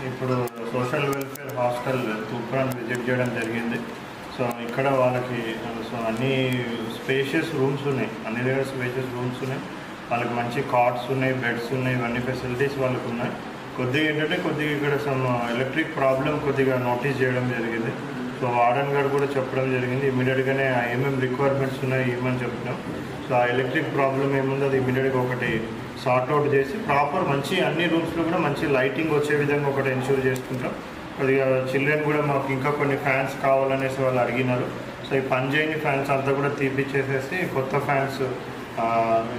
ఇప్పుడు social welfare hostel Toopran visit చేయడం జరిగింది. సో ఇక్కడ వాళ్ళకి సో అన్ని స్పేషియస్ రూమ్స్ ఉన్నాయి, అన్ని దగ్గర స్పేషియస్ రూమ్స్ ఉన్నాయి, వాళ్ళకి మంచి కార్డ్స్ ఉన్నాయి, బెడ్స్ ఉన్నాయి, ఇవన్నీ ఫెసిలిటీస్ వాళ్ళకు ఉన్నాయి. కొద్దిగా ఏంటంటే కొద్దిగా ఇక్కడ సమ్ ఎలక్ట్రిక్ ప్రాబ్లం కొద్దిగా నోటీస్ చేయడం జరిగింది. సో వార్డెన్ గారు కూడా చెప్పడం జరిగింది, ఇమీడియట్గానే ఏమేమి రిక్వైర్మెంట్స్ ఉన్నాయి ఏమని చెప్పినాం. సో ఆ ఎలక్ట్రిక్ ప్రాబ్లం ఏముందో అది ఇమీడియట్గా ఒకటి సార్ట్అవుట్ చేసి ప్రాపర్ మంచి అన్ని రూమ్స్లో కూడా మంచి లైటింగ్ వచ్చే విధంగా ఒకటి ఎన్ష్యూర్ చేసుకుంటాం. కొద్దిగా చిల్డ్రన్ కూడా మాకు ఇంకా కొన్ని ఫ్యాన్స్ కావాలనేసి వాళ్ళు అడిగినారు. సో ఈ పని చేయని ఫ్యాన్స్ అంతా కూడా తీపిచ్చేసేసి కొత్త ఫ్యాన్స్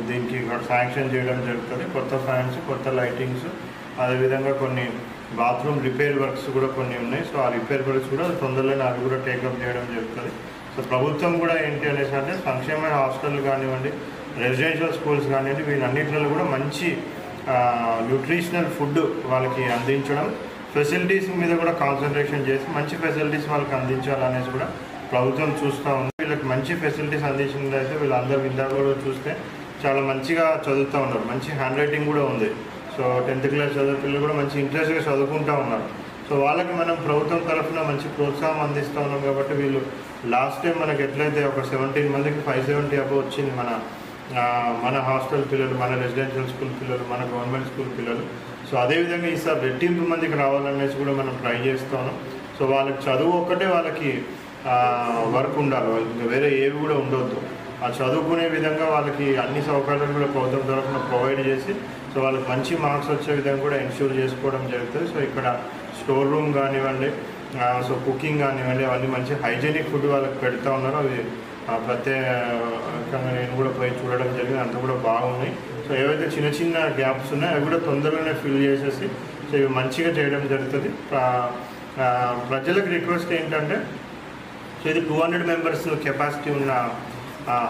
దీనికి శాంక్షన్ చేయడం జరుగుతుంది. కొత్త ఫ్యాన్స్, కొత్త లైటింగ్స్, అదేవిధంగా కొన్ని బాత్రూమ్ రిపేర్ వర్క్స్ కూడా కొన్ని ఉన్నాయి. సో ఆ రిపేర్ వర్క్స్ కూడా తొందరలోనే అవి కూడా టేకప్ చేయడం జరుగుతుంది. సో ప్రభుత్వం కూడా ఏంటి అనేసి అంటే సంక్షేమ హాస్టల్ కానివ్వండి, రెసిడెన్షియల్ స్కూల్స్ కానివ్వండి, వీళ్ళన్నింటిలో కూడా మంచి న్యూట్రిషనల్ ఫుడ్ వాళ్ళకి అందించడం, ఫెసిలిటీస్ మీద కూడా కాన్సన్ట్రేషన్ చేసి మంచి ఫెసిలిటీస్ వాళ్ళకి అందించాలనేసి కూడా ప్రభుత్వం చూస్తూ ఉంది. వీళ్ళకి మంచి ఫెసిలిటీస్ అందించినట్లయితే వీళ్ళందరూ ఇందాక కూడా చూస్తే చాలా మంచిగా చదువుతూ ఉన్నారు, మంచి హ్యాండ్ రైటింగ్ కూడా ఉంది. సో 10th క్లాస్ చదివే పిల్లలు కూడా మంచి ఇంట్రెస్ట్గా చదువుకుంటూ ఉన్నారు. సో వాళ్ళకి మనం ప్రభుత్వం తరఫున మంచి ప్రోత్సాహం అందిస్తూ ఉన్నాం. కాబట్టి వీళ్ళు లాస్ట్ టైం మనకి ఎట్లయితే ఒక 17 మందికి 570 అబౌవ్ వచ్చింది మన హాస్టల్ పిల్లలు, మన రెసిడెన్షియల్ స్కూల్ పిల్లలు, మన గవర్నమెంట్ స్కూల్ పిల్లలు. సో అదేవిధంగా ఈసారి రెట్టింపు మందికి రావాలనేసి కూడా మనం ట్రై చేస్తూ ఉన్నాం. సో వాళ్ళకి చదువు ఒక్కటే వాళ్ళకి వర్క్ ఉండాలి, ఇంకా వేరే ఏవి కూడా ఉండవద్దు. ఆ చదువుకునే విధంగా వాళ్ళకి అన్ని సౌకర్యాలు కూడా ప్రభుత్వం తరఫున ప్రొవైడ్ చేసి సో వాళ్ళకి మంచి మార్క్స్ వచ్చే విధంగా కూడా ఎన్ష్యూర్ చేసుకోవడం జరుగుతుంది. సో ఇక్కడ స్టోర్ రూమ్ కానివ్వండి, సో కుకింగ్ కానివ్వండి, అవన్నీ మంచి హైజీనిక్ ఫుడ్ వాళ్ళకి పెడతా ఉన్నారు. అవి ప్రత్యేకంగా నేను కూడా పోయి చూడడం జరిగింది, అంతా కూడా బాగున్నాయి. సో ఏవైతే చిన్న చిన్న గ్యాప్స్ ఉన్నాయో అవి కూడా తొందరగానే ఫిల్ చేసేసి సో ఇవి మంచిగా చేయడం జరుగుతుంది. ప్రజలకు రిక్వెస్ట్ ఏంటంటే సో ఇది 200 మెంబర్స్ కెపాసిటీ ఉన్న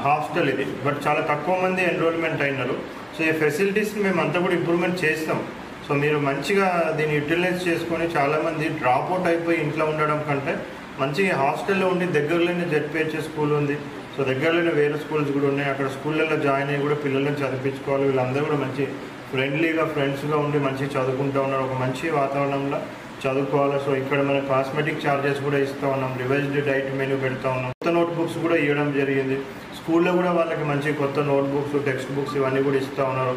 హాస్టల్ ఇది, బట్ చాలా తక్కువ మంది ఎన్రోల్మెంట్ అయినారు. సో ఈ ఫెసిలిటీస్ని మేము అంతా కూడా ఇంప్రూవ్మెంట్ చేస్తాం. సో మీరు మంచిగా దీన్ని యూటిలైజ్ చేసుకొని చాలామంది డ్రాప్ అవుట్ అయిపోయి ఇంట్లో ఉండడం కంటే మంచిగా హాస్టల్లో ఉండి దగ్గరలోనే జెడ్పీహెచ్ఎస్ స్కూల్ ఉంది, సో దగ్గరలోనే వేరే స్కూల్స్ కూడా ఉన్నాయి, అక్కడ స్కూళ్ళల్లో జాయిన్ అయ్యి కూడా పిల్లల్ని చదివించుకోవాలి. వీళ్ళందరూ కూడా మంచి ఫ్రెండ్లీగా ఫ్రెండ్స్గా ఉండి మంచిగా చదువుకుంటూ ఉన్నారు, ఒక మంచి వాతావరణంలో చదువుకోవాలి. సో ఇక్కడ మన కాస్మెటిక్ ఛార్జెస్ కూడా ఇస్తూ ఉన్నాం, రివైజ్డ్ డైట్ మెనూ పెడతా ఉన్నాం, కొత్త నోట్ బుక్స్ కూడా ఇవ్వడం జరిగింది. స్కూల్లో కూడా వాళ్ళకి మంచి కొత్త నోట్ బుక్స్, టెక్స్ట్ బుక్స్ ఇవన్నీ కూడా ఇస్తూ ఉన్నారు,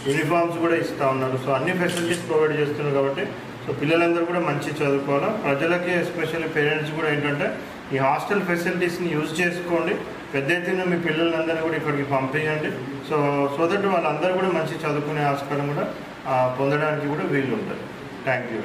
యూనిఫామ్స్ కూడా ఇస్తూ ఉన్నారు. సో అన్ని ఫెసిలిటీస్ ప్రొవైడ్ చేస్తున్నారు. కాబట్టి సో పిల్లలందరూ కూడా మంచి చదువుకోవాలి. ప్రజలకి ఎస్పెషల్లీ పేరెంట్స్ కూడా ఏంటంటే ఈ హాస్టల్ ఫెసిలిటీస్ని యూజ్ చేసుకోండి, పెద్ద ఎత్తున మీ పిల్లలందరినీ కూడా ఇక్కడికి పంపించండి. సో దట్ వాళ్ళందరూ కూడా మంచి చదువుకునే ఆస్కారం కూడా పొందడానికి కూడా వీలు ఉంటుంది. Thank you.